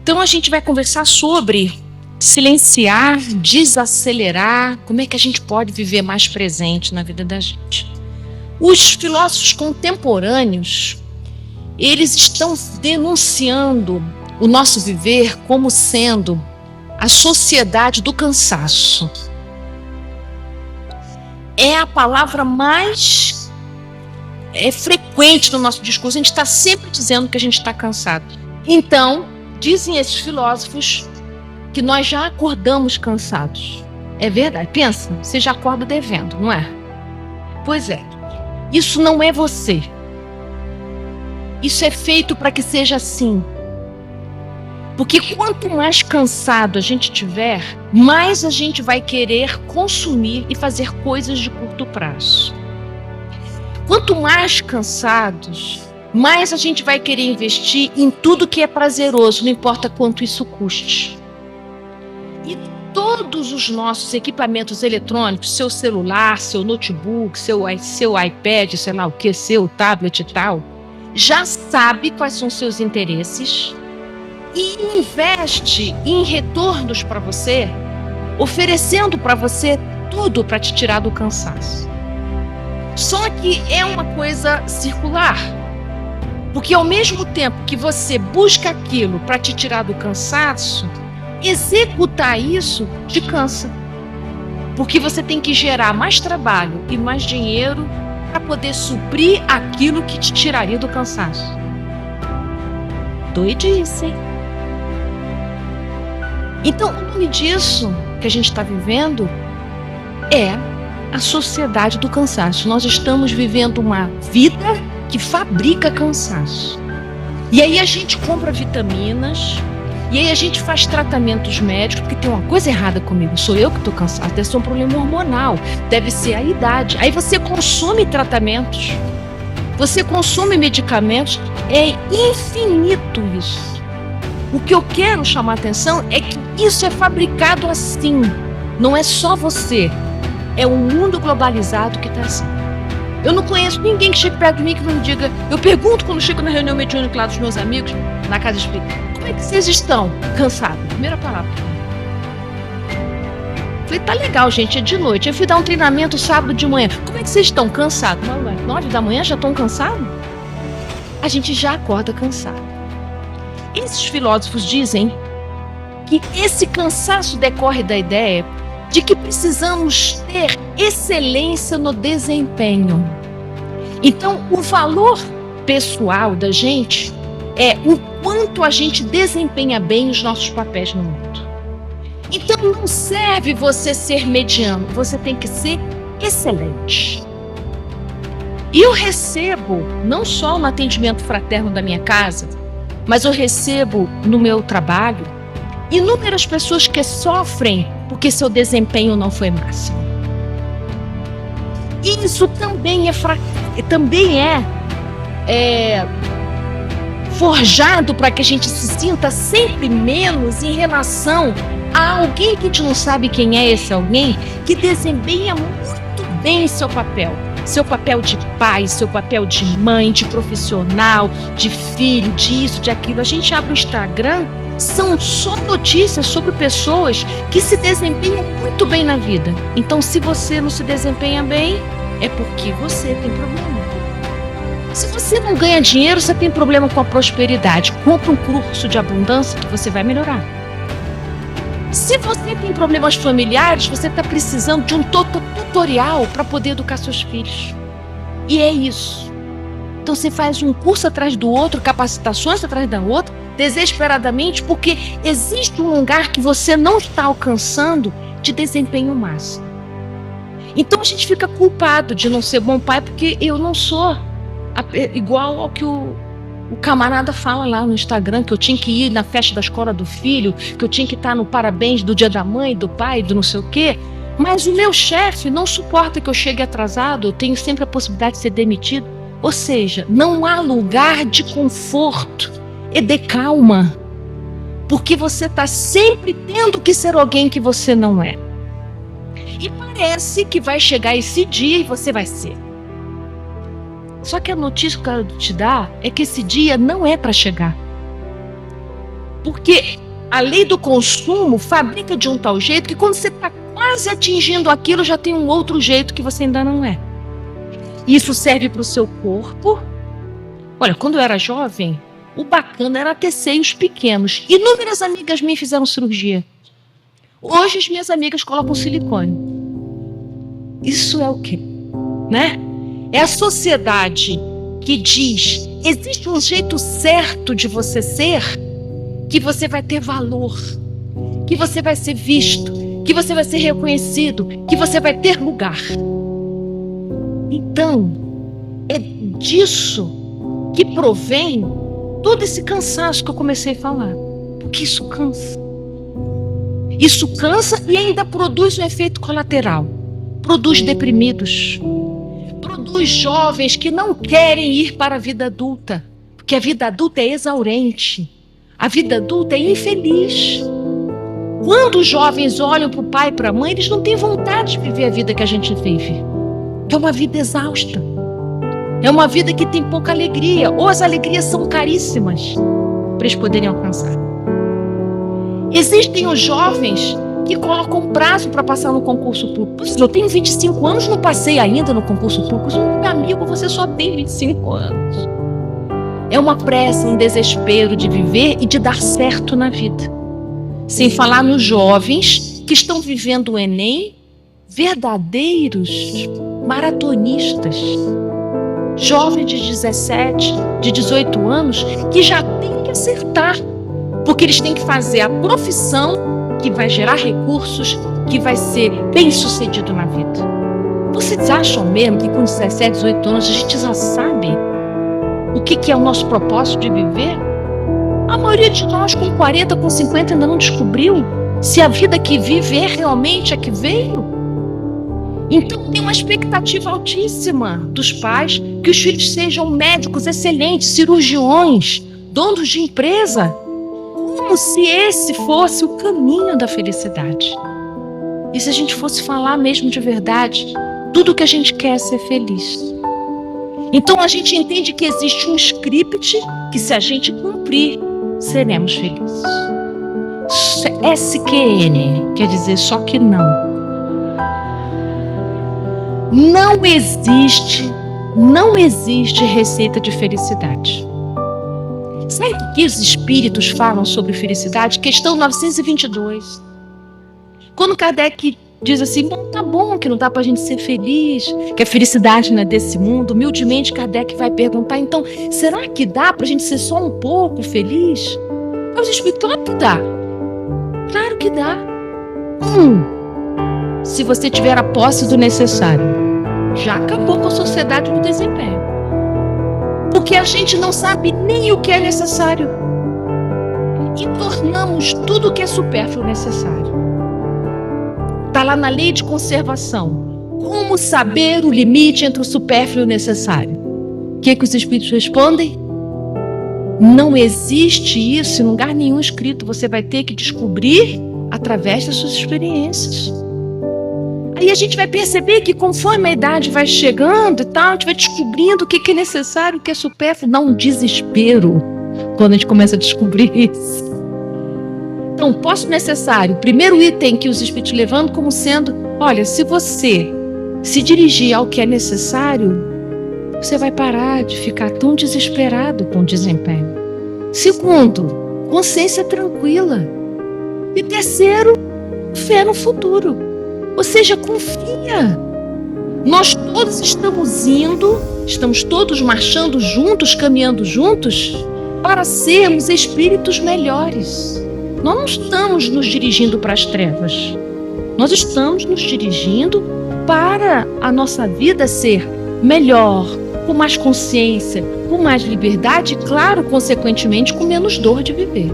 Então a gente vai conversar sobre silenciar, desacelerar, como é que a gente pode viver mais presente na vida da gente. Os filósofos contemporâneos, eles estão denunciando o nosso viver como sendo a sociedade do cansaço. É a palavra mais frequente no nosso discurso. A gente está sempre dizendo que a gente está cansado. Então, dizem esses filósofos que nós já acordamos cansados. É verdade. Pensa, você já acorda devendo, não é? Pois é. Isso não é você. Isso é feito para que seja assim. Porque quanto mais cansado a gente tiver, mais a gente vai querer consumir e fazer coisas de curto prazo. Quanto mais cansados, mais a gente vai querer investir em tudo que é prazeroso, não importa quanto isso custe. E todos os nossos equipamentos eletrônicos, seu celular, seu notebook, seu iPad, sei lá o que, seu tablet e tal, já sabe quais são seus interesses e investe em retornos para você, oferecendo para você tudo para te tirar do cansaço. Só que é uma coisa circular. Porque ao mesmo tempo que você busca aquilo para te tirar do cansaço, executar isso te cansa. Porque você tem que gerar mais trabalho e mais dinheiro para poder suprir aquilo que te tiraria do cansaço. Doidice, hein? Então, o nome disso que a gente está vivendo é a sociedade do cansaço. Nós estamos vivendo uma vida que fabrica cansaço. E aí a gente compra vitaminas, e aí a gente faz tratamentos médicos, porque tem uma coisa errada comigo, sou eu que estou cansado, deve ser um problema hormonal, deve ser a idade. Aí você consome tratamentos, você consome medicamentos, é infinito isso. O que eu quero chamar a atenção é que isso é fabricado assim, não é só você, é o mundo globalizado que está assim. Eu não conheço ninguém que chegue perto de mim que não me diga. Eu pergunto quando chego na reunião mediúnica lá dos meus amigos, na casa espírita, como é que vocês estão? Cansados. Primeira palavra. Falei, tá legal, gente, é de noite. Eu fui dar um treinamento sábado de manhã. Como é que vocês estão? Cansados? 9 da manhã já estão cansados? A gente já acorda cansado. Esses filósofos dizem que esse cansaço decorre da ideia de que precisamos ter excelência no desempenho. Então, o valor pessoal da gente é o quanto a gente desempenha bem os nossos papéis no mundo. Então, não serve você ser mediano, você tem que ser excelente. E eu recebo, não só no atendimento fraterno da minha casa, mas eu recebo no meu trabalho inúmeras pessoas que sofrem porque seu desempenho não foi máximo. E isso também é forjado para que a gente se sinta sempre menos em relação a alguém que a gente não sabe quem é esse alguém, que desempenha muito bem seu papel de pai, seu papel de mãe, de profissional, de filho, disso, de aquilo. A gente abre o Instagram, são só notícias sobre pessoas que se desempenham muito bem na vida. Então, se você não se desempenha bem, é porque você tem problema. Se você não ganha dinheiro, você tem problema com a prosperidade. Compre um curso de abundância que você vai melhorar. Se você tem problemas familiares, você está precisando de um tutorial para poder educar seus filhos. E é isso. Então você faz um curso atrás do outro, capacitações atrás da outra, desesperadamente, porque existe um lugar que você não está alcançando de desempenho máximo. Então a gente fica culpado de não ser bom pai, porque eu não sou igual ao que o camarada fala lá no Instagram, que eu tinha que ir na festa da escola do filho, que eu tinha que estar no parabéns do dia da mãe, do pai, do não sei o quê. Mas o meu chefe não suporta que eu chegue atrasado, eu tenho sempre a possibilidade de ser demitido. Ou seja, não há lugar de conforto e de calma, porque você está sempre tendo que ser alguém que você não é. E parece que vai chegar esse dia e você vai ser. Só que a notícia que eu quero te dar é que esse dia não é para chegar. Porque a lei do consumo fabrica de um tal jeito que quando você está quase atingindo aquilo, já tem um outro jeito que você ainda não é. Isso serve para o seu corpo. Olha, quando eu era jovem, o bacana era ter seios pequenos. Inúmeras amigas minhas fizeram cirurgia. Hoje as minhas amigas colocam silicone. Isso é o quê? Né? É a sociedade que diz: existe um jeito certo de você ser, que você vai ter valor, que você vai ser visto, que você vai ser reconhecido, que você vai ter lugar. Então, é disso que provém todo esse cansaço que eu comecei a falar. Porque isso cansa. Isso cansa e ainda produz um efeito colateral. Produz deprimidos. Produz jovens que não querem ir para a vida adulta. Porque a vida adulta é exaurente. A vida adulta é infeliz. Quando os jovens olham para o pai e para a mãe, eles não têm vontade de viver a vida que a gente vive. É uma vida exausta. É uma vida que tem pouca alegria. Ou as alegrias são caríssimas para eles poderem alcançar. Existem os jovens que colocam prazo para passar no concurso público. Eu tenho 25 anos, não passei ainda no concurso público. Meu amigo, você só tem 25 anos. É uma pressa, um desespero de viver e de dar certo na vida. Sem falar nos jovens que estão vivendo o Enem, verdadeiros maratonistas. Jovens de 17, de 18 anos que já têm que acertar, porque eles têm que fazer a profissão que vai gerar recursos, que vai ser bem sucedido na vida. Vocês acham mesmo que com 17, 18 anos a gente já sabe o que é o nosso propósito de viver? A maioria de nós com 40, com 50 ainda não descobriu se a vida que vive é realmente a que veio. Então tem uma expectativa altíssima dos pais que os filhos sejam médicos excelentes, cirurgiões, donos de empresa, como se esse fosse o caminho da felicidade. E se a gente fosse falar mesmo de verdade, tudo que a gente quer é ser feliz. Então a gente entende que existe um script que, se a gente cumprir, seremos felizes. SQN quer dizer só que não. Não existe receita de felicidade. Sabe o que os espíritos falam sobre felicidade? Questão 922. Quando Kardec diz assim: bom, tá bom que não dá pra gente ser feliz, que a felicidade não é desse mundo. Humildemente Kardec vai perguntar: então, será que dá pra gente ser só um pouco feliz? Aí os espíritos: claro que dá. Claro que dá. Se você tiver a posse do necessário. Já acabou com a sociedade do desempenho. Porque a gente não sabe nem o que é necessário. E tornamos tudo o que é supérfluo necessário. Está lá na lei de conservação. Como saber o limite entre o supérfluo e o necessário? O que os espíritos respondem? Não existe isso em lugar nenhum escrito. Você vai ter que descobrir através das suas experiências. Aí a gente vai perceber que conforme a idade vai chegando e tal, a gente vai descobrindo o que é necessário, o que é supérfluo. Dá um desespero quando a gente começa a descobrir isso. Então, posse necessário. O primeiro item que os espíritos levantam como sendo: olha, se você se dirigir ao que é necessário, você vai parar de ficar tão desesperado com o desempenho. Segundo, consciência tranquila. E terceiro, fé no futuro. Ou seja, confia. Nós todos estamos todos marchando juntos, caminhando juntos, para sermos espíritos melhores. Nós não estamos nos dirigindo para as trevas. Nós estamos nos dirigindo para a nossa vida ser melhor, com mais consciência, com mais liberdade e, claro, consequentemente, com menos dor de viver.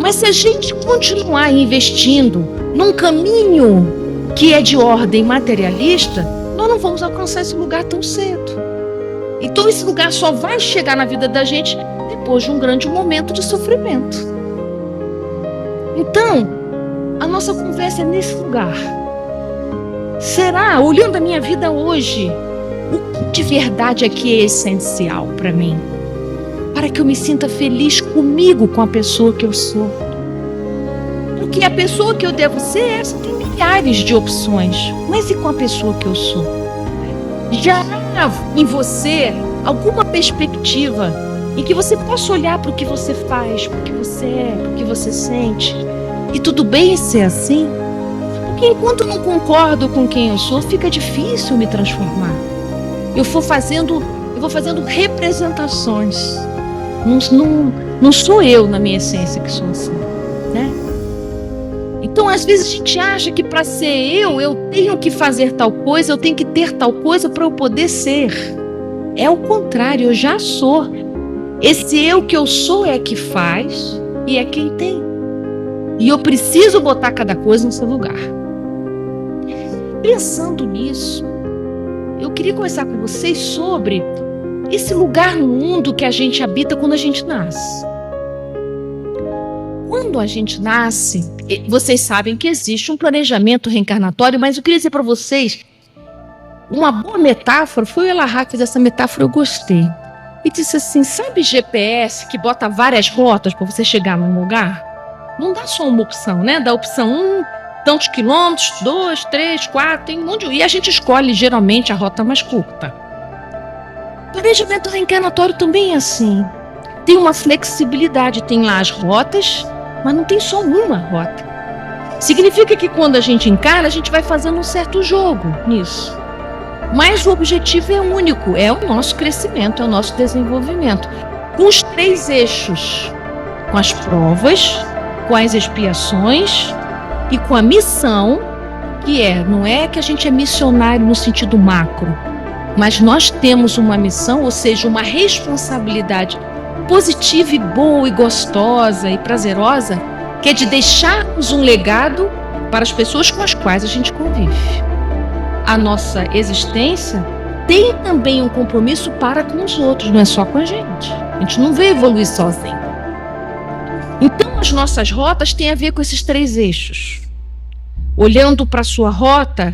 Mas se a gente continuar investindo num caminho que é de ordem materialista, nós não vamos alcançar esse lugar tão cedo. Então esse lugar só vai chegar na vida da gente depois de um grande momento de sofrimento. Então, a nossa conversa é nesse lugar. Será, olhando a minha vida hoje, o que de verdade aqui é essencial para mim? Para que eu me sinta feliz comigo, com a pessoa que eu sou. Porque a pessoa que eu devo ser, essa tem milhares de opções. Mas e com a pessoa que eu sou? Já há em você alguma perspectiva em que você possa olhar para o que você faz, para o que você é, para o que você sente, e tudo bem ser assim? Porque enquanto eu não concordo com quem eu sou, fica difícil me transformar. Eu vou fazendo representações. Não sou eu na minha essência que sou assim, né? Então, às vezes a gente acha que para ser eu tenho que fazer tal coisa, eu tenho que ter tal coisa para eu poder ser. É o contrário, eu já sou. Esse eu que eu sou é que faz e é quem tem. E eu preciso botar cada coisa no seu lugar. Pensando nisso, eu queria conversar com vocês sobre esse lugar no mundo que a gente habita quando a gente nasce. Quando a gente nasce, vocês sabem que existe um planejamento reencarnatório, mas eu queria dizer para vocês, uma boa metáfora, foi o Elahá que fez essa metáfora, eu gostei. E disse assim, sabe GPS que bota várias rotas para você chegar num lugar? Não dá só uma opção, né? Dá opção 1, tantos quilômetros, 2, 3, 4, tem um monte de... E a gente escolhe geralmente a rota mais curta. Planejamento reencarnatório também é assim. Tem uma flexibilidade, tem lá as rotas, mas não tem só uma rota. Significa que quando a gente encara, a gente vai fazendo um certo jogo nisso. Mas o objetivo é único, é o nosso crescimento, é o nosso desenvolvimento. Com os 3 eixos, com as provas, com as expiações e com a missão, que não é que a gente é missionário no sentido macro, mas nós temos uma missão, ou seja, uma responsabilidade positiva e boa e gostosa e prazerosa, que é de deixarmos um legado para as pessoas com as quais a gente convive. A nossa existência tem também um compromisso para com os outros, não é só com a gente. A gente não veio evoluir sozinho. Então, as nossas rotas têm a ver com esses 3 eixos. Olhando para a sua rota,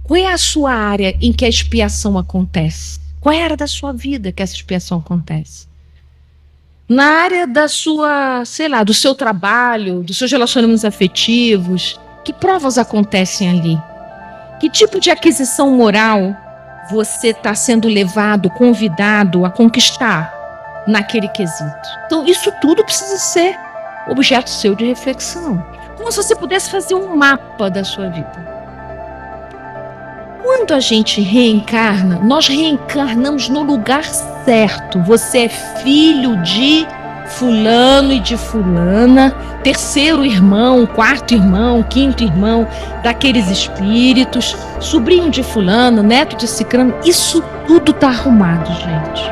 qual é a sua área em que a expiação acontece? Qual é a área da sua vida que essa expiação acontece? Na área da sua, do seu trabalho, dos seus relacionamentos afetivos, que provas acontecem ali? Que tipo de aquisição moral você está sendo levado, convidado a conquistar naquele quesito? Então, isso tudo precisa ser objeto seu de reflexão. Como se você pudesse fazer um mapa da sua vida. Quando a gente reencarna, nós reencarnamos no lugar certo. Você é filho de fulano e de fulana, 3º irmão, 4º irmão, 5º irmão daqueles espíritos, sobrinho de fulano, neto de cicrano, isso tudo está arrumado, gente.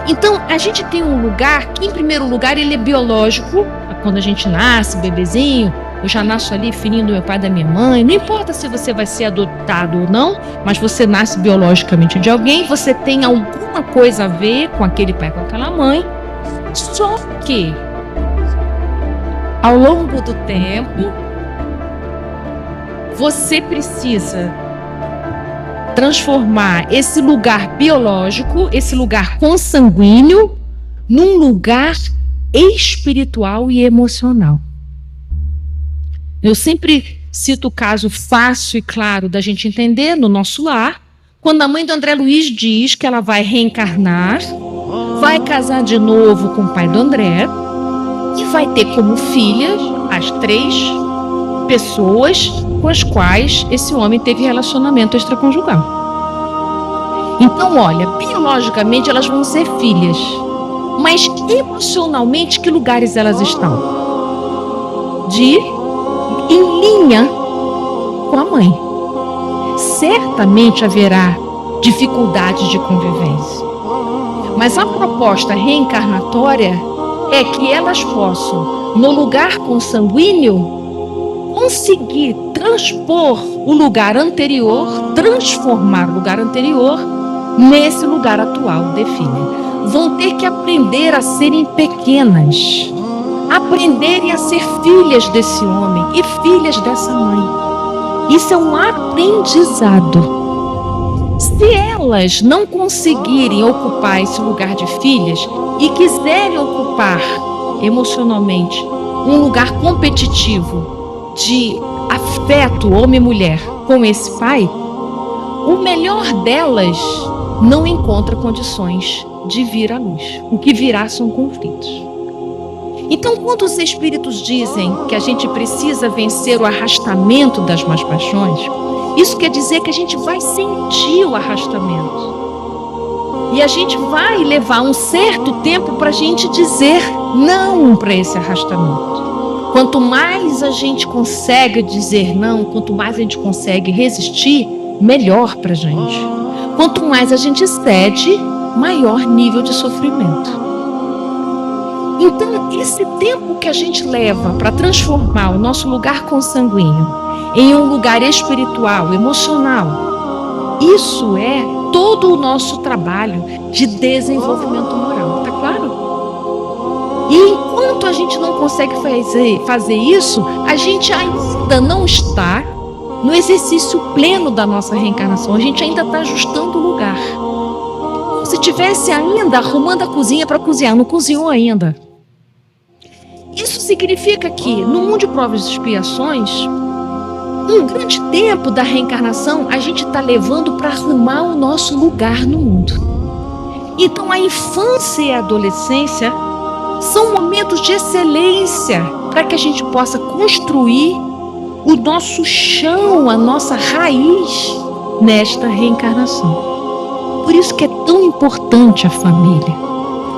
Então, a gente tem um lugar que, em primeiro lugar, ele é biológico. Quando a gente nasce, bebezinho, eu já nasço ali, filhinho do meu pai e da minha mãe, não importa se você vai ser adotado ou não, mas você nasce biologicamente de alguém, você tem alguma coisa a ver com aquele pai, com aquela mãe. Só que, ao longo do tempo, você precisa transformar esse lugar biológico, esse lugar consanguíneo, num lugar espiritual e emocional. Eu sempre cito o caso fácil e claro da gente entender no nosso lar, quando a mãe do André Luiz diz que ela vai reencarnar, vai casar de novo com o pai do André e vai ter como filhas as 3 pessoas com as quais esse homem teve relacionamento extraconjugal. Então, olha, biologicamente elas vão ser filhas, mas emocionalmente que lugares elas estão? Em linha com a mãe. Certamente haverá dificuldades de convivência. Mas a proposta reencarnatória é que elas possam, no lugar consanguíneo, conseguir transpor o lugar anterior, transformar o lugar anterior nesse lugar atual de filha. Vão ter que aprender a serem pequenas, aprenderem a ser filhas desse homem e filhas dessa mãe. Isso é um aprendizado. Se elas não conseguirem ocupar esse lugar de filhas, e quiserem ocupar emocionalmente um lugar competitivo de afeto homem e mulher com esse pai, o melhor delas não encontra condições de vir à luz. O que virá são conflitos. Então, quando os espíritos dizem que a gente precisa vencer o arrastamento das más paixões, isso quer dizer que a gente vai sentir o arrastamento. E a gente vai levar um certo tempo para a gente dizer não para esse arrastamento. Quanto mais a gente consegue dizer não, quanto mais a gente consegue resistir, melhor para a gente. Quanto mais a gente cede, maior nível de sofrimento. Então, esse tempo que a gente leva para transformar o nosso lugar consanguíneo em um lugar espiritual, emocional, isso é todo o nosso trabalho de desenvolvimento moral, tá claro? E enquanto a gente não consegue fazer isso, a gente ainda não está no exercício pleno da nossa reencarnação, a gente ainda está ajustando o lugar. Se tivesse ainda arrumando a cozinha para cozinhar, não cozinhou ainda. Isso significa que, no mundo de provas e expiações, um grande tempo da reencarnação a gente está levando para arrumar o nosso lugar no mundo. Então, a infância e a adolescência são momentos de excelência para que a gente possa construir o nosso chão, a nossa raiz nesta reencarnação. Por isso que é tão importante a família.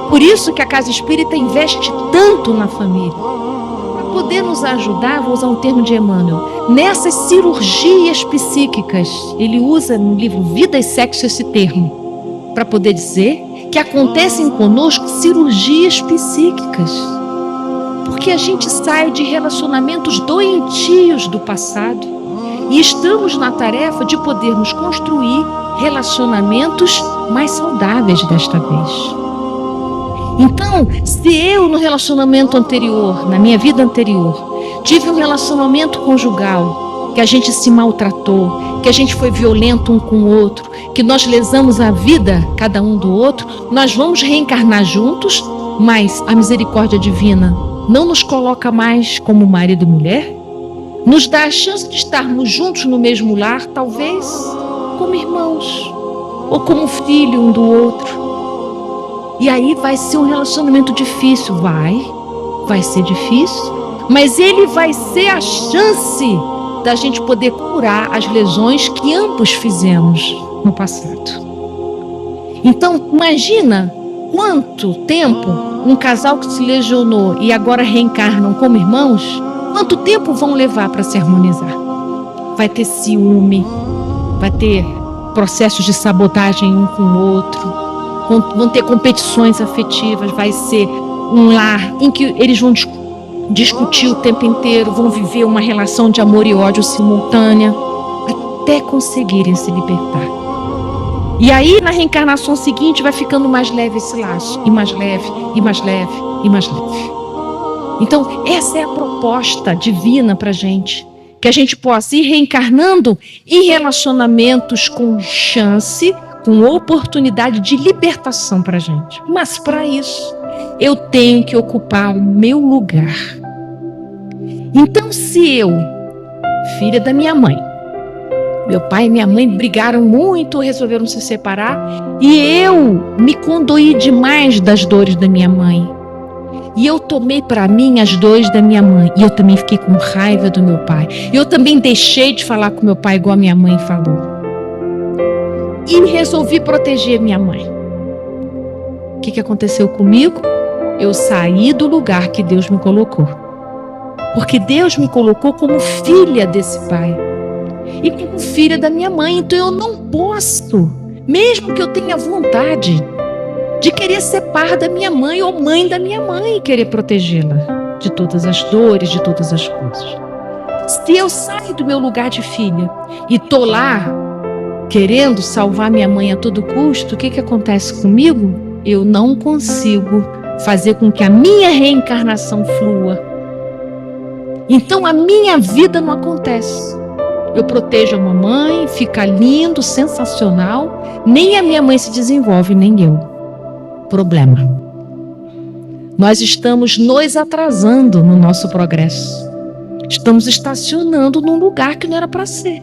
Por isso que a Casa Espírita investe tanto na família. Para poder nos ajudar, vou usar um termo de Emmanuel, nessas cirurgias psíquicas. Ele usa no livro Vida e Sexo esse termo, para poder dizer que acontecem conosco cirurgias psíquicas. Porque a gente sai de relacionamentos doentios do passado e estamos na tarefa de podermos construir relacionamentos mais saudáveis desta vez. Então, se eu no relacionamento anterior, na minha vida anterior, tive um relacionamento conjugal, que a gente se maltratou, que a gente foi violento um com o outro, que nós lesamos a vida, cada um do outro, nós vamos reencarnar juntos, mas a misericórdia divina não nos coloca mais como marido e mulher, nos dá a chance de estarmos juntos no mesmo lar, talvez como irmãos, ou como filho um do outro. E aí vai ser um relacionamento difícil, vai ser difícil, mas ele vai ser a chance da gente poder curar as lesões que ambos fizemos no passado. Então, imagina quanto tempo um casal que se lesionou e agora reencarnam como irmãos, quanto tempo vão levar para se harmonizar? Vai ter ciúme, vai ter processos de sabotagem um com o outro, vão ter competições afetivas, vai ser um lar em que eles vão discutir o tempo inteiro, vão viver uma relação de amor e ódio simultânea, até conseguirem se libertar. E aí, na reencarnação seguinte, vai ficando mais leve esse laço, e mais leve, e mais leve, e mais leve. Então, essa é a proposta divina para a gente, que a gente possa ir reencarnando em relacionamentos com chance, com oportunidade de libertação para a gente. Mas para isso, eu tenho que ocupar o meu lugar. Então, se eu, filha da minha mãe, meu pai e minha mãe brigaram muito, resolveram se separar, e eu me condoí demais das dores da minha mãe, e eu tomei para mim as dores da minha mãe, e eu também fiquei com raiva do meu pai, eu também deixei de falar com meu pai igual a minha mãe falou, e resolvi proteger minha mãe. O que aconteceu comigo? Eu saí do lugar que Deus me colocou. Porque Deus me colocou como filha desse pai. E como filha da minha mãe. Então eu não posso, mesmo que eu tenha vontade, de querer ser par da minha mãe ou mãe da minha mãe e querer protegê-la de todas as dores, de todas as coisas. Se eu saio do meu lugar de filha e estou lá querendo salvar minha mãe a todo custo, o que acontece comigo? Eu não consigo fazer com que a minha reencarnação flua. Então a minha vida não acontece. Eu protejo a mamãe, fica lindo, sensacional, nem a minha mãe se desenvolve, nem eu. Problema. nós estamos nos atrasando no nosso progresso. Estamos estacionando num lugar que não era para ser.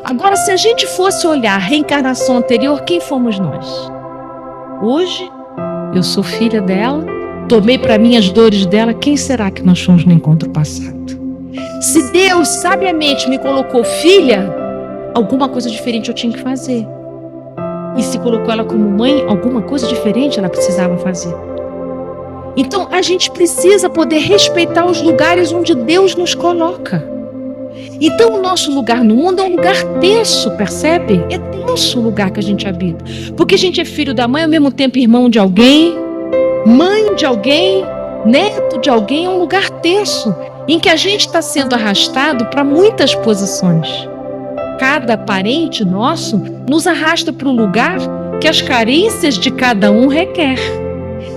Agora, se a gente fosse olhar a reencarnação anterior, quem fomos nós? Hoje, eu sou filha dela, tomei para mim as dores dela, quem será que nós fomos no encontro passado? Se Deus sabiamente me colocou filha, alguma coisa diferente eu tinha que fazer. E se colocou ela como mãe, alguma coisa diferente ela precisava fazer. Então, a gente precisa poder respeitar os lugares onde Deus nos coloca. Então, o nosso lugar no mundo é um lugar tenso, percebe? É tenso o lugar que a gente habita. Porque a gente é filho da mãe, ao mesmo tempo irmão de alguém, mãe de alguém, neto de alguém. É um lugar tenso, em que a gente está sendo arrastado para muitas posições. Cada parente nosso nos arrasta para o lugar que as carências de cada um requer.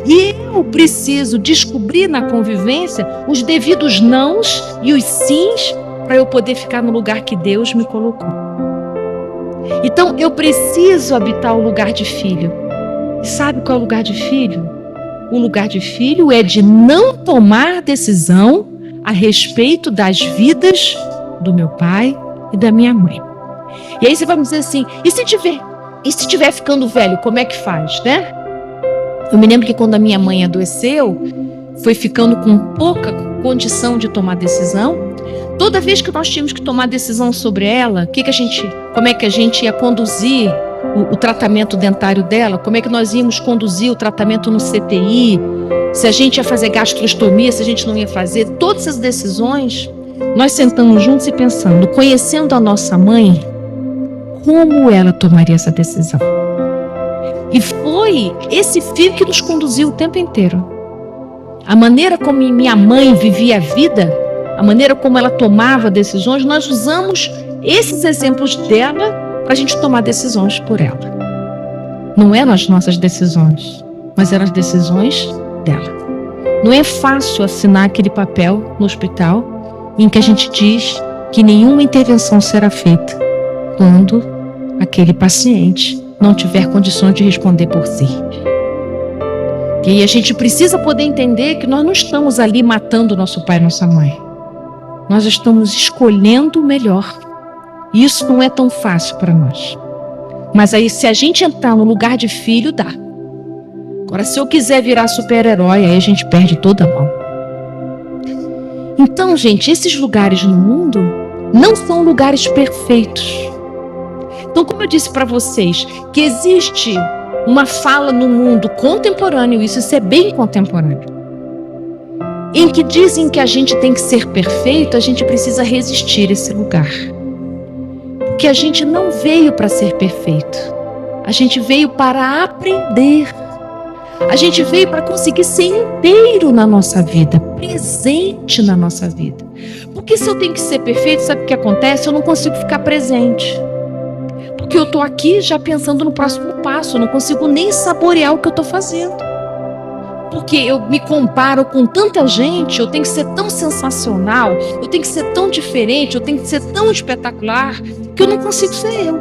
E eu preciso descobrir na convivência os devidos nãos e os sims para eu poder ficar no lugar que Deus me colocou. Então eu preciso habitar o lugar de filho. E sabe qual é o lugar de filho? O lugar de filho é de não tomar decisão a respeito das vidas do meu pai e da minha mãe. E aí você vai me dizer assim, e se tiver ficando velho, como é que faz, né? Eu me lembro que quando a minha mãe adoeceu, foi ficando com pouca condição de tomar decisão. Toda vez que nós tínhamos que tomar decisão sobre ela, como é que a gente ia conduzir o tratamento dentário dela, como é que nós íamos conduzir o tratamento no CTI, se a gente ia fazer gastrostomia, se a gente não ia fazer, todas essas decisões, nós sentamos juntos e pensando, conhecendo a nossa mãe, como ela tomaria essa decisão. E foi esse fio que nos conduziu o tempo inteiro. A maneira como minha mãe vivia a vida, a maneira como ela tomava decisões, nós usamos esses exemplos dela para a gente tomar decisões por ela. Não eram as nossas decisões, mas eram as decisões dela. Não é fácil assinar aquele papel no hospital em que a gente diz que nenhuma intervenção será feita quando aquele paciente não tiver condições de responder por si. E aí a gente precisa poder entender que nós não estamos ali matando nosso pai e nossa mãe. Nós estamos escolhendo o melhor. E isso não é tão fácil para nós. Mas aí se a gente entrar no lugar de filho, dá. Agora se eu quiser virar super-herói, aí a gente perde toda a mão. Então, gente, esses lugares no mundo não são lugares perfeitos. Então, como eu disse para vocês, que existe uma fala no mundo contemporâneo, isso é bem contemporâneo, em que dizem que a gente tem que ser perfeito, a gente precisa resistir a esse lugar. Porque a gente não veio para ser perfeito, a gente veio para aprender. A gente veio para conseguir ser inteiro na nossa vida, presente na nossa vida. Porque se eu tenho que ser perfeito, sabe o que acontece? Eu não consigo ficar presente. Porque eu estou aqui já pensando no próximo passo, eu não consigo nem saborear o que eu estou fazendo. Porque eu me comparo com tanta gente, eu tenho que ser tão sensacional, eu tenho que ser tão diferente, eu tenho que ser tão espetacular, que eu não consigo ser eu.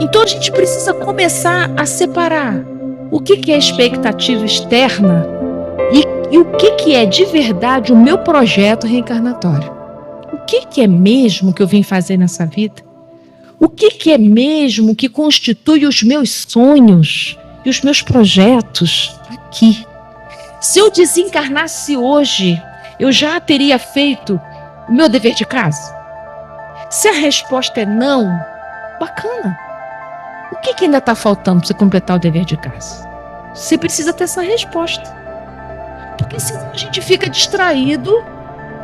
Então a gente precisa começar a separar o que é expectativa externa e o que é de verdade o meu projeto reencarnatório. O que é mesmo que eu vim fazer nessa vida? O que é mesmo que constitui os meus sonhos e os meus projetos aqui? Se eu desencarnasse hoje, eu já teria feito o meu dever de casa? Se a resposta é não, bacana. O que ainda está faltando para você completar o dever de casa? Você precisa ter essa resposta. Porque senão a gente fica distraído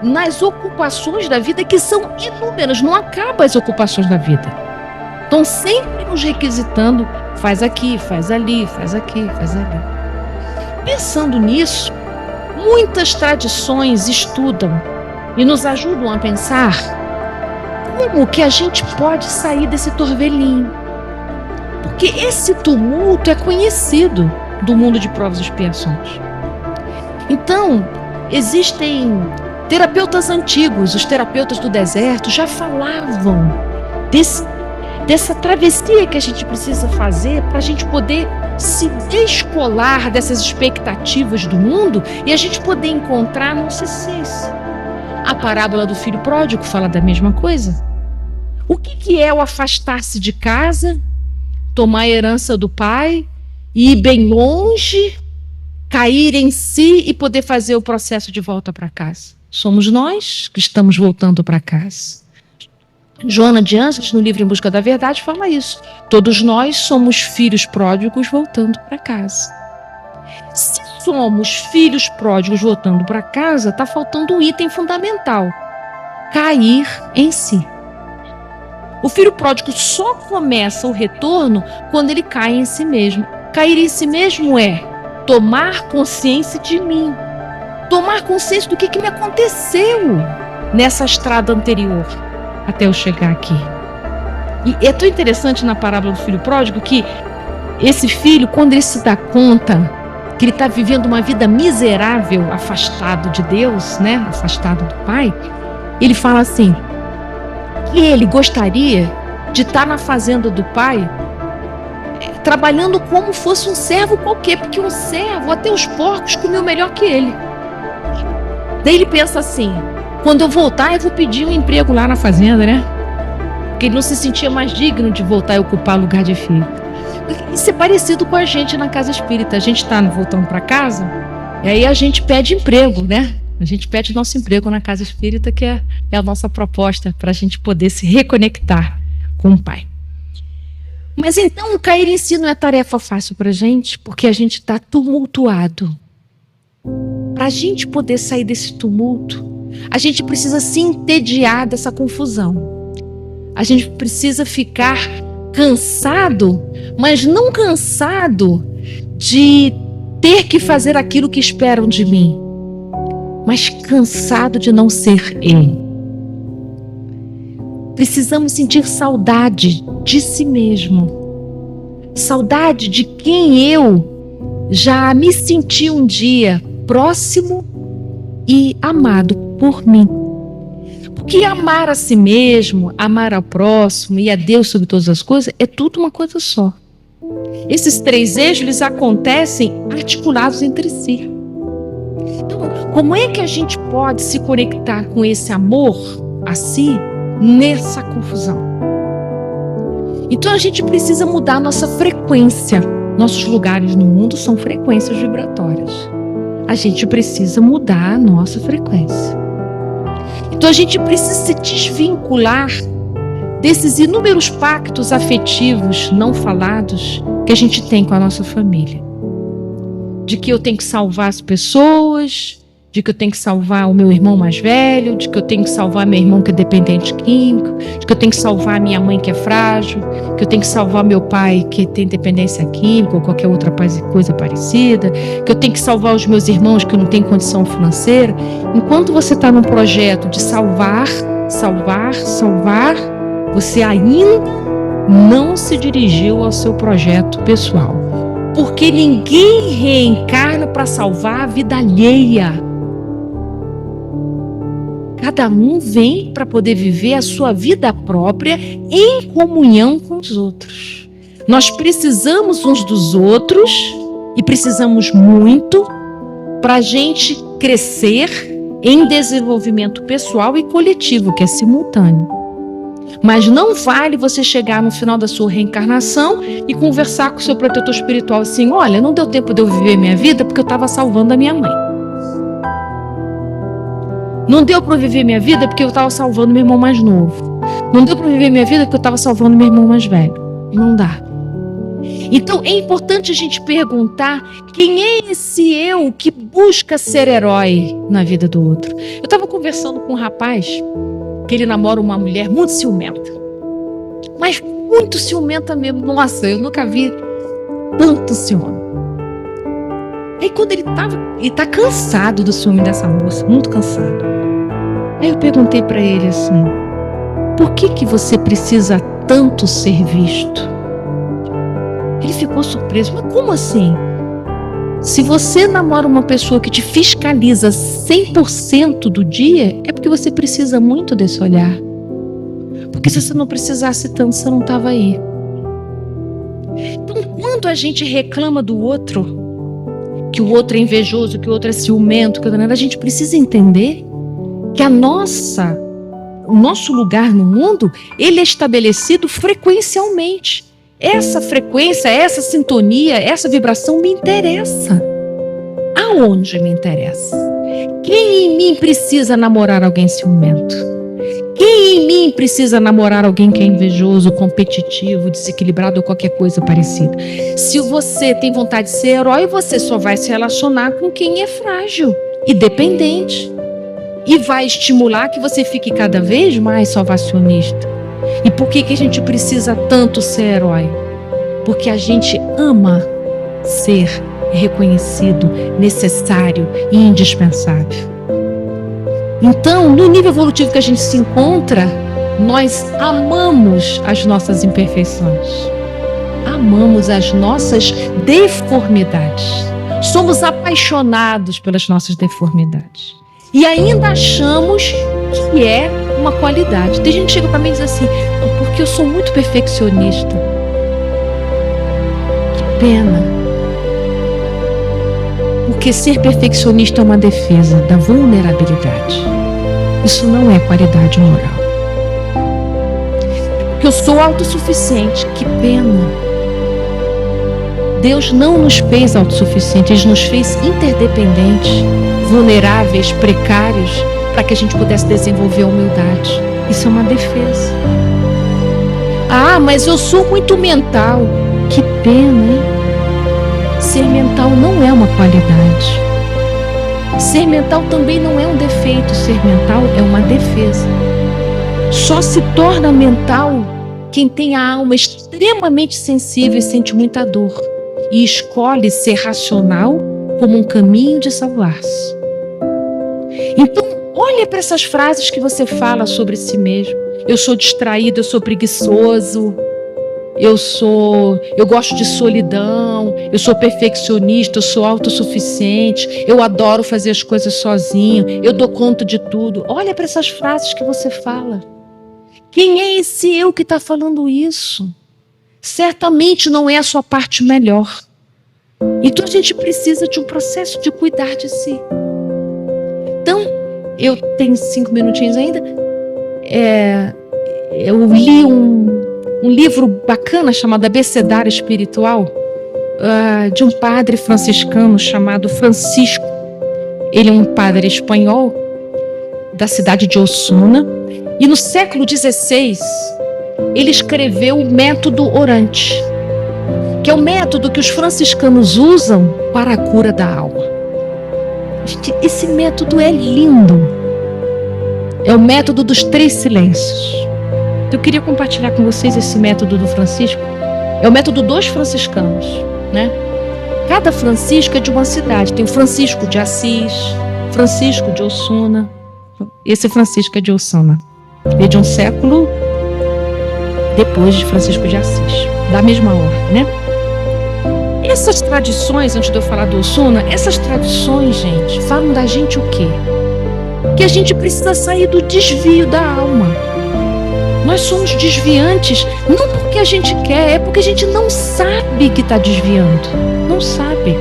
nas ocupações da vida, que são inúmeras, não acabam as ocupações da vida. Estão sempre nos requisitando, faz aqui, faz ali, faz aqui, faz ali. Pensando nisso, muitas tradições estudam e nos ajudam a pensar como que a gente pode sair desse torvelinho. Porque esse tumulto é conhecido do mundo de provas e expiações. Então, existem terapeutas antigos, os terapeutas do deserto já falavam dessa travessia que a gente precisa fazer para a gente poder se descolar dessas expectativas do mundo e a gente poder encontrar no sucesso. A parábola do filho pródigo fala da mesma coisa. O que é o afastar-se de casa, tomar a herança do pai, ir bem longe, cair em si e poder fazer o processo de volta para casa? Somos nós que estamos voltando para casa. Joana de Ângeles, no livro Em Busca da Verdade, fala isso. Todos nós somos filhos pródigos voltando para casa. Se somos filhos pródigos voltando para casa, está faltando um item fundamental: cair em si. O filho pródigo só começa o retorno quando ele cai em si mesmo. Cair em si mesmo é tomar consciência de mim. Tomar consciência do que me aconteceu nessa estrada anterior até eu chegar aqui. E é tão interessante na parábola do filho pródigo que esse filho, quando ele se dá conta que ele está vivendo uma vida miserável, afastado de Deus, né? Afastado do pai, ele fala assim, que ele gostaria de estar na fazenda do pai, trabalhando como fosse um servo qualquer, porque um servo, até os porcos, comeu melhor que ele. Daí ele pensa assim, quando eu voltar eu vou pedir um emprego lá na fazenda, né? Porque ele não se sentia mais digno de voltar e ocupar lugar de filho. Isso é parecido com a gente na casa espírita. A gente está voltando para casa e aí a gente pede emprego, né? A gente pede nosso emprego na casa espírita, que é a nossa proposta para a gente poder se reconectar com o Pai. Mas então, cair em si não é tarefa fácil para a gente, porque a gente está tumultuado. Para a gente poder sair desse tumulto, a gente precisa se entediar dessa confusão. A gente precisa ficar cansado, mas não cansado de ter que fazer aquilo que esperam de mim, mas cansado de não ser eu. Precisamos sentir saudade de si mesmo. Saudade de quem eu já me senti um dia próximo e amado por mim. Porque amar a si mesmo, amar ao próximo e a Deus sobre todas as coisas é tudo uma coisa só. Esses três eixos, eles acontecem articulados entre si. Então, como é que a gente pode se conectar com esse amor a si nessa confusão? Então a gente precisa mudar a nossa frequência. Nossos lugares no mundo são frequências vibratórias. A gente precisa mudar a nossa frequência. Então a gente precisa se desvincular desses inúmeros pactos afetivos não falados que a gente tem com a nossa família. De que eu tenho que salvar as pessoas, de que eu tenho que salvar o meu irmão mais velho, de que eu tenho que salvar meu irmão que é dependente químico, de que eu tenho que salvar minha mãe que é frágil, que eu tenho que salvar meu pai que tem dependência química ou qualquer outra coisa parecida, que eu tenho que salvar os meus irmãos que não têm condição financeira. Enquanto você está num projeto de salvar, você ainda não se dirigiu ao seu projeto pessoal. Porque ninguém reencarna para salvar a vida alheia. Cada um vem para poder viver a sua vida própria em comunhão com os outros. Nós precisamos uns dos outros e precisamos muito para a gente crescer em desenvolvimento pessoal e coletivo, que é simultâneo. Mas não vale você chegar no final da sua reencarnação e conversar com o seu protetor espiritual assim: olha, não deu tempo de eu viver minha vida porque eu estava salvando a minha mãe. Não deu para eu viver minha vida porque eu estava salvando meu irmão mais novo. Não deu para eu viver minha vida porque eu estava salvando meu irmão mais velho. Não dá. Então é importante a gente perguntar: quem é esse eu que busca ser herói na vida do outro? Eu estava conversando com um rapaz que ele namora uma mulher muito ciumenta. Mas muito ciumenta mesmo. Nossa, eu nunca vi tanto ciúme. Aí quando ele tá cansado do ciúme dessa moça, muito cansado. Aí eu perguntei para ele assim: por que você precisa tanto ser visto? Ele ficou surpreso. Mas como assim? Se você namora uma pessoa que te fiscaliza 100% do dia, é porque você precisa muito desse olhar. Porque se você não precisasse tanto, você não estava aí. Então, quando quando a gente reclama do outro, que o outro é invejoso, que o outro é ciumento, a gente precisa entender que o nosso lugar no mundo, ele é estabelecido frequencialmente. Essa frequência, essa sintonia, essa vibração me interessa. Aonde me interessa? Quem em mim precisa namorar alguém ciumento? Quem em mim precisa namorar alguém que é invejoso, competitivo, desequilibrado ou qualquer coisa parecida? Se você tem vontade de ser herói, você só vai se relacionar com quem é frágil e dependente. E vai estimular que você fique cada vez mais salvacionista. E por que a gente precisa tanto ser herói? Porque a gente ama ser reconhecido, necessário e indispensável. Então, no nível evolutivo que a gente se encontra, nós amamos as nossas imperfeições. Amamos as nossas deformidades. Somos apaixonados pelas nossas deformidades. E ainda achamos que é uma qualidade. Tem gente que chega para mim e diz assim, porque eu sou muito perfeccionista. Que pena. Porque ser perfeccionista é uma defesa da vulnerabilidade. Isso não é qualidade moral. Porque eu sou autossuficiente. Que pena. Deus não nos fez autossuficientes, Ele nos fez interdependentes, vulneráveis, precários, para que a gente pudesse desenvolver a humildade. Isso é uma defesa. Ah, mas eu sou muito mental. Que pena, hein? Ser mental não é uma qualidade. Ser mental também não é um defeito. Ser mental é uma defesa. Só se torna mental quem tem a alma extremamente sensível e sente muita dor e escolhe ser racional como um caminho de salvar-se. Então, olha para essas frases que você fala sobre si mesmo. Eu sou distraído, eu sou preguiçoso, eu gosto de solidão, eu sou perfeccionista, eu sou autossuficiente, eu adoro fazer as coisas sozinho, eu dou conta de tudo. Olha para essas frases que você fala. Quem é esse eu que está falando isso? Certamente não é a sua parte melhor. Então a gente precisa de um processo de cuidar de si. Então, eu tenho 5 minutinhos ainda. Eu li um livro bacana chamado Abecedário Espiritual, de um padre franciscano chamado Francisco. Ele é um padre espanhol da cidade de Osuna. E no século XVI, ele escreveu o método orante, que é o método que os franciscanos usam para a cura da alma. Esse método é lindo. É o método dos 3 silêncios. Eu queria compartilhar com vocês esse método do Francisco. É o método dos franciscanos, né? Cada Francisco é de uma cidade. Tem o Francisco de Assis, Francisco de Osuna. Esse Francisco é de Osuna. Ele é de um século depois de Francisco de Assis, da mesma ordem, né? Essas tradições, antes de eu falar do Osuna, essas tradições, gente, falam da gente o quê? Que a gente precisa sair do desvio da alma. Nós somos desviantes, não porque a gente quer, é porque a gente não sabe que está desviando. Não sabe.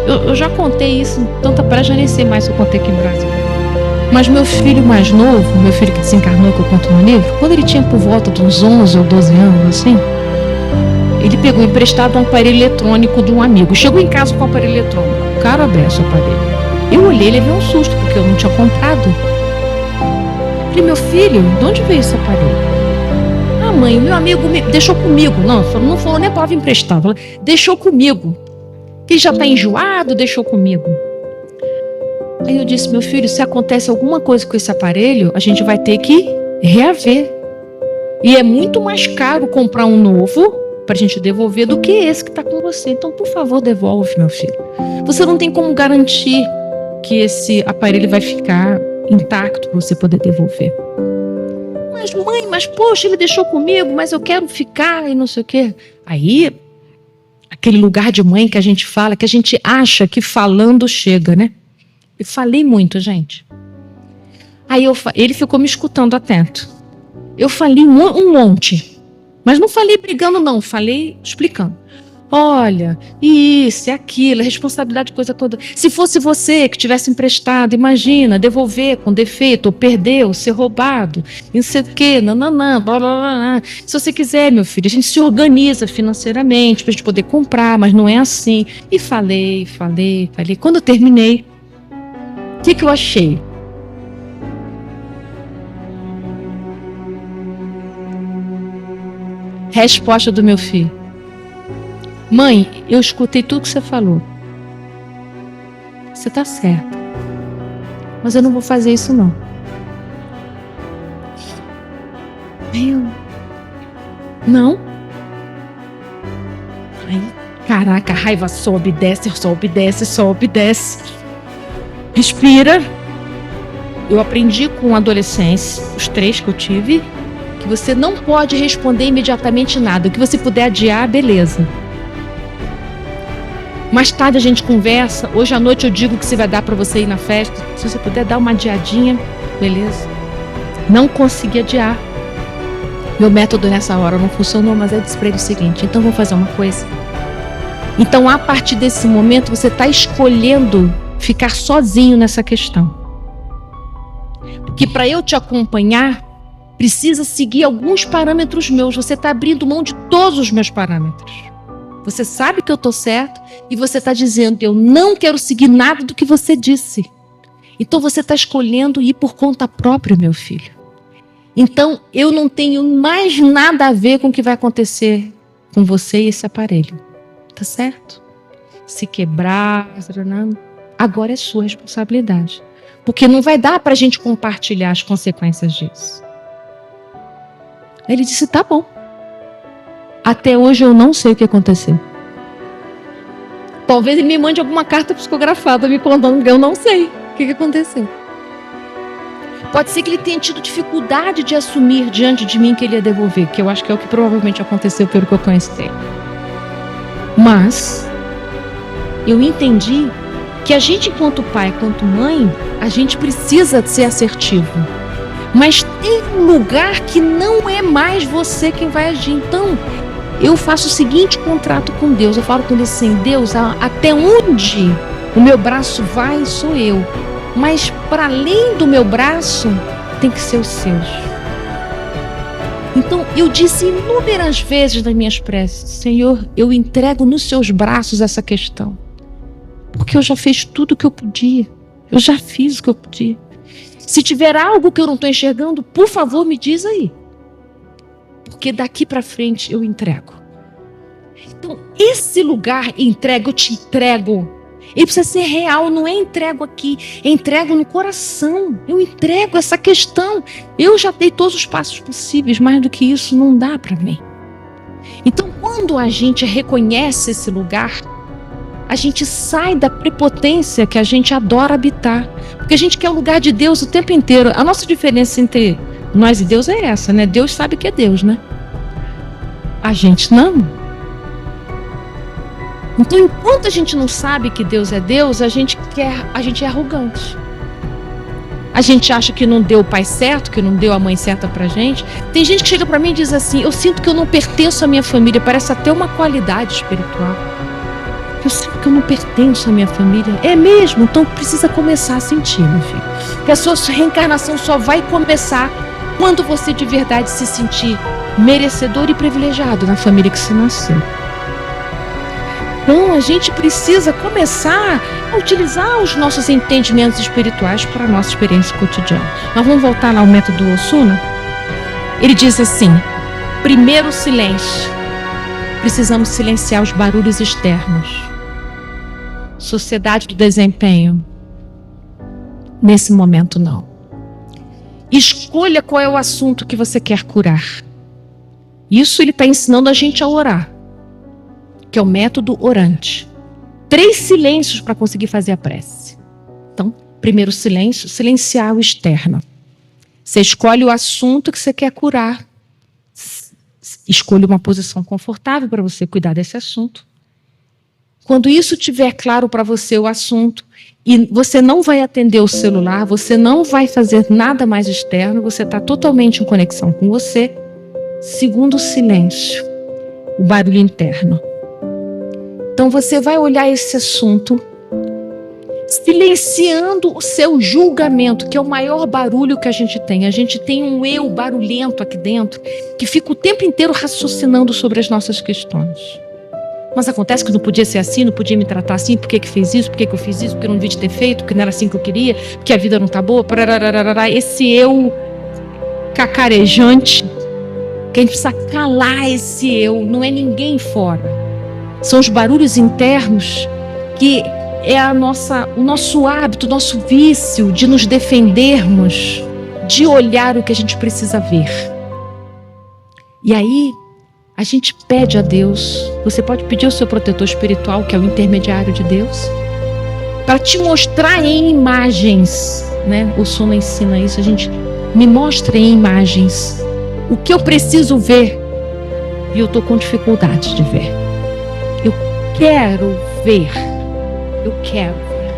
Eu já contei isso, tanta praia, já nem sei mais se eu contei aqui no Brasil. Mas meu filho mais novo, meu filho que desencarnou, que eu conto no livro, quando ele tinha por volta de uns 11 ou 12 anos, assim, ele pegou emprestado um aparelho eletrônico de um amigo. Chegou em casa com o aparelho eletrônico. Cara aberto o aparelho. Eu olhei, levei um susto, porque eu não tinha comprado. Falei, meu filho, de onde veio esse aparelho? Ah, mãe, o meu amigo me deixou comigo. Não falou nem a palavra emprestado. Falou, deixou comigo. Ele já está enjoado, deixou comigo. Aí eu disse, meu filho, se acontece alguma coisa com esse aparelho, a gente vai ter que reaver. E é muito mais caro comprar um novo para a gente devolver do que esse que está com você. Então, por favor, devolve, meu filho. Você não tem como garantir que esse aparelho vai ficar intacto para você poder devolver. Mas mãe, poxa, ele deixou comigo, mas eu quero ficar e não sei o quê. Aí, aquele lugar de mãe que a gente fala, que a gente acha que falando chega, né? Eu falei muito, gente. Aí ele ficou me escutando atento. Eu falei um monte. Mas não falei brigando, não. Falei explicando. Olha, isso e aquilo, a responsabilidade, coisa toda. Se fosse você que tivesse emprestado, imagina, devolver com defeito, ou perdeu, ser roubado, não sei o quê, nananã, blá, blá, blá, blá. Se você quiser, meu filho, a gente se organiza financeiramente para a gente poder comprar, mas não é assim. E falei. Quando eu terminei, o que eu achei? Resposta do meu filho: mãe, eu escutei tudo que você falou. Você está certa. Mas eu não vou fazer isso, não. Não. Aí, caraca, a raiva sobe, desce. Respira. Eu aprendi com a adolescência, os 3 que eu tive, que você não pode responder imediatamente nada. O que você puder adiar, beleza. Mais tarde a gente conversa. Hoje à noite eu digo que se vai dar para você ir na festa. Se você puder dar uma adiadinha, beleza. Não consegui adiar. Meu método nessa hora não funcionou, mas eu disse para ele o seguinte: então vou fazer uma coisa. Então, a partir desse momento, você está escolhendo ficar sozinho nessa questão. Porque para eu te acompanhar, precisa seguir alguns parâmetros meus. Você está abrindo mão de todos os meus parâmetros. Você sabe que eu estou certo e você está dizendo: eu não quero seguir nada do que você disse. Então você está escolhendo ir por conta própria, meu filho. Então eu não tenho mais nada a ver com o que vai acontecer com você e esse aparelho. Tá certo? Se quebrar, agora é sua responsabilidade. Porque não vai dar para a gente compartilhar as consequências disso. Ele disse: tá bom. Até hoje eu não sei o que aconteceu. Talvez ele me mande alguma carta psicografada me contando, eu não sei o que aconteceu. Pode ser que ele tenha tido dificuldade de assumir diante de mim que ele ia devolver, que eu acho que é o que provavelmente aconteceu pelo que eu conheço dele. Mas eu entendi que a gente, enquanto pai, quanto mãe, a gente precisa ser assertivo. Mas tem um lugar que não é mais você quem vai agir. Então, eu faço o seguinte contrato com Deus. Eu falo com ele assim: Deus, até onde o meu braço vai, sou eu. Mas para além do meu braço, tem que ser os seus. Então, eu disse inúmeras vezes nas minhas preces: Senhor, eu entrego nos seus braços essa questão. Porque eu já fiz tudo o que eu podia. Eu já fiz o que eu podia. Se tiver algo que eu não estou enxergando, por favor, me diz aí. Porque daqui para frente eu entrego. Então, esse lugar entrego, eu te entrego. Ele precisa ser real, não é entrego aqui, é entrego no coração. Eu entrego essa questão. Eu já dei todos os passos possíveis, mais do que isso não dá para mim. Então, quando a gente reconhece esse lugar, a gente sai da prepotência que a gente adora habitar. Porque a gente quer o lugar de Deus o tempo inteiro. A nossa diferença entre nós e Deus é essa, né? Deus sabe que é Deus, né? A gente não. Então, enquanto a gente não sabe que Deus é Deus, a gente é arrogante. A gente acha que não deu o pai certo, que não deu a mãe certa pra gente. Tem gente que chega pra mim e diz assim: eu sinto que eu não pertenço à minha família. Parece até uma qualidade espiritual. Eu sinto que eu não pertenço à minha família. É mesmo? Então precisa começar a sentir, meu filho. Que a sua reencarnação só vai começar quando você de verdade se sentir merecedor e privilegiado na família que você nasceu. Então a gente precisa começar a utilizar os nossos entendimentos espirituais para a nossa experiência cotidiana. Nós vamos voltar lá ao método Osuna. Ele diz assim: primeiro, silêncio. Precisamos silenciar os barulhos externos. Sociedade do desempenho. Nesse momento, não. Escolha qual é o assunto que você quer curar. Isso ele está ensinando a gente a orar, que é o método orante. 3 silêncios para conseguir fazer a prece. Então, primeiro silêncio, silenciar o externo. Você escolhe o assunto que você quer curar. Escolha uma posição confortável para você cuidar desse assunto. Quando isso estiver claro para você o assunto, e você não vai atender o celular, você não vai fazer nada mais externo, você está totalmente em conexão com você. Segundo, silêncio, o barulho interno. Então você vai olhar esse assunto, silenciando o seu julgamento, que é o maior barulho que a gente tem. A gente tem um eu barulhento aqui dentro, que fica o tempo inteiro raciocinando sobre as nossas questões. Mas acontece que não podia ser assim, não podia me tratar assim, por que fez isso, por que eu fiz isso, porque eu não devia ter feito, porque não era assim que eu queria, porque a vida não tá boa, esse eu cacarejante, que a gente precisa calar esse eu, não é ninguém fora. São os barulhos internos que é o nosso hábito, o nosso vício de nos defendermos, de olhar o que a gente precisa ver. E aí, a gente pede a Deus, você pode pedir ao seu protetor espiritual, que é o intermediário de Deus, para te mostrar em imagens, né? O sono ensina isso, a gente me mostra em imagens o que eu preciso ver e eu estou com dificuldade de ver. Eu quero ver. Eu quero ver.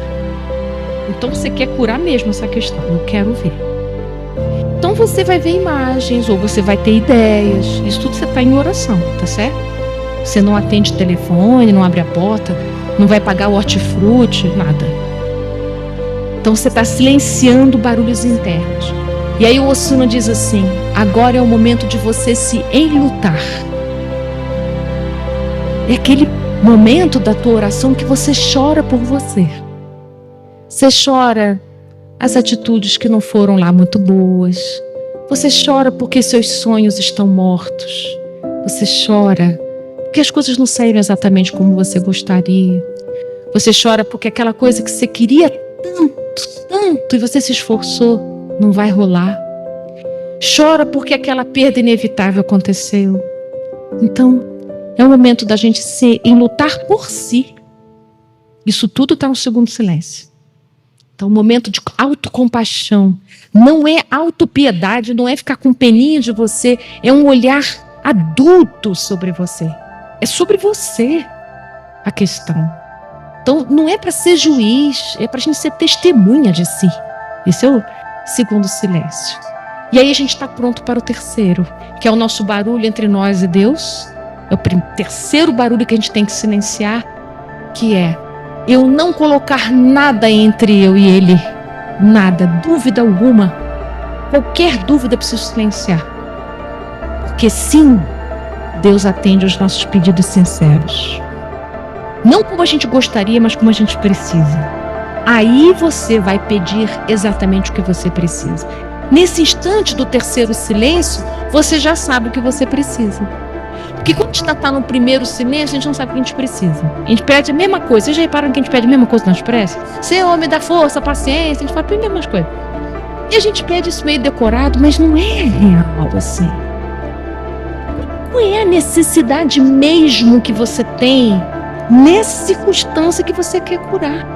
Então você quer curar mesmo essa questão. Eu quero ver. Então você vai ver imagens ou você vai ter ideias. Isso tudo você está em oração, tá certo? Você não atende telefone, não abre a porta, não vai pagar o hortifruti, nada. Então você está silenciando barulhos internos. E aí o Ossuna diz assim: agora é o momento de você se enlutar. É aquele momento da tua oração que você chora por você. Você chora as atitudes que não foram lá muito boas. Você chora porque seus sonhos estão mortos. Você chora porque as coisas não saíram exatamente como você gostaria. Você chora porque aquela coisa que você queria tanto, e você se esforçou, não vai rolar. Chora porque aquela perda inevitável aconteceu. Então, é o momento da gente se enlutar por si. Isso tudo está no segundo silêncio. Então, um momento de autocompaixão. Não é autopiedade, não é ficar com peninha de você. É um olhar adulto sobre você. É sobre você a questão. Então, não é para ser juiz, é para a gente ser testemunha de si. Esse é o segundo silêncio. E aí a gente está pronto para o terceiro, que é o nosso barulho entre nós e Deus. É o terceiro barulho que a gente tem que silenciar, que é eu não colocar nada entre eu e Ele. Nada, dúvida alguma. Qualquer dúvida eu preciso silenciar. Porque sim, Deus atende aos nossos pedidos sinceros. Não como a gente gostaria, mas como a gente precisa. Aí você vai pedir exatamente o que você precisa. Nesse instante do terceiro silêncio, você já sabe o que você precisa. Porque quando a gente está no primeiro silêncio, a gente não sabe o que a gente precisa. A gente pede a mesma coisa. Vocês já repararam que a gente pede a mesma coisa nas preces? Senhor, me dá força, paciência. A gente fala a mesma coisa. E a gente pede isso meio decorado, mas não é real assim. Qual é a necessidade mesmo que você tem nessa circunstância que você quer curar?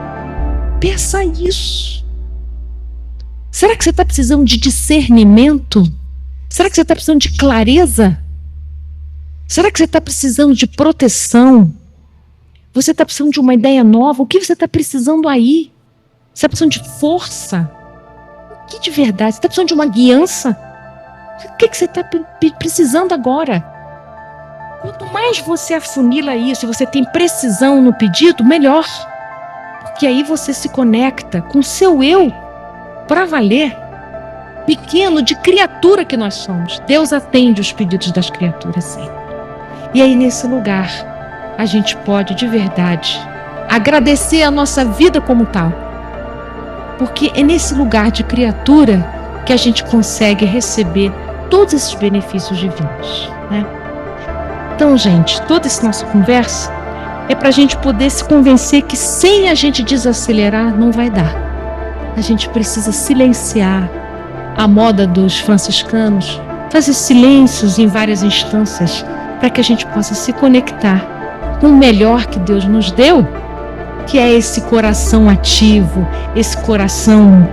Peça isso. Será que você está precisando de discernimento? Será que você está precisando de clareza? Será que você está precisando de proteção? Você está precisando de uma ideia nova? O que você está precisando aí? Você está precisando de força? O que de verdade? Você está precisando de uma guiança? O que você está precisando agora? Quanto mais você afunila isso e você tem precisão no pedido, melhor. Porque aí você se conecta com o seu eu para valer. Pequeno, de criatura que nós somos. Deus atende os pedidos das criaturas sempre. E aí nesse lugar a gente pode de verdade agradecer a nossa vida como tal. Porque é nesse lugar de criatura que a gente consegue receber todos esses benefícios divinos, né? Então, gente, toda essa nossa conversa é para a gente poder se convencer que sem a gente desacelerar não vai dar. A gente precisa silenciar a moda dos franciscanos, fazer silêncios em várias instâncias para que a gente possa se conectar com o melhor que Deus nos deu, que é esse coração ativo, esse coração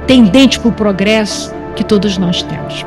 tendente para o progresso que todos nós temos.